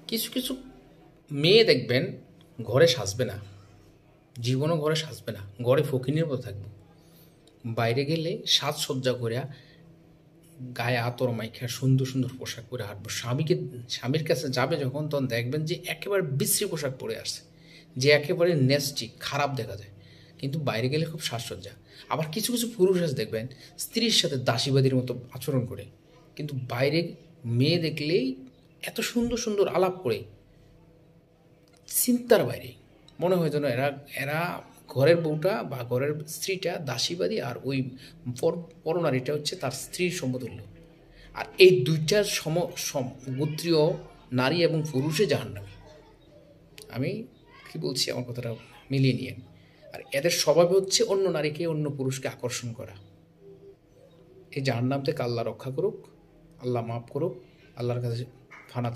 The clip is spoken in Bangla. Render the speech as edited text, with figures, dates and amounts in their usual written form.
কিছু কিছু মেয়ে দেখবেন ঘরে সাজবে না, জীবনও ঘরে সাজবে না, ঘরে ফকিনের মতো থাকবে। বাইরে গেলে সাজসজ্জা করিয়া গায়ে আতর মাইখা সুন্দর সুন্দর পোশাক পরে হাঁটবো। স্বামীর কাছে যাবে যখন, তখন দেখবেন যে একেবারে বিশ্রী পোশাক পরে আসছে, যে একেবারে নেস্টি খারাপ দেখা যায়, কিন্তু বাইরে গেলে খুব সাজসজ্জা। আবার কিছু কিছু পুরুষ আছে দেখবেন স্ত্রীর সাথে দাসীবাদীর মতো আচরণ করে, কিন্তু বাইরে মেয়ে দেখলেই এত সুন্দর সুন্দর আলাপ করে চিন্তার বাইরে। মনে হয় যেন এরা এরা ঘরের বউটা বা ঘরের স্ত্রীটা দাসীবাদী, আর ওই পরনারীটা হচ্ছে তার স্ত্রীর সমতুল্য। আর এই দুইটার গোত্রীয় নারী এবং পুরুষে জাহান্নামী। আমি কি বলছি আমার কথাটা মিলিয়ে নিয়ে। আর এদের স্বভাব হচ্ছে অন্য নারীকে, অন্য পুরুষকে আকর্ষণ করা। এই জাহান্নাম থেকে আল্লাহ রক্ষা করুক, আল্লাহ মাফ করুক, আল্লাহর কাছে ফানা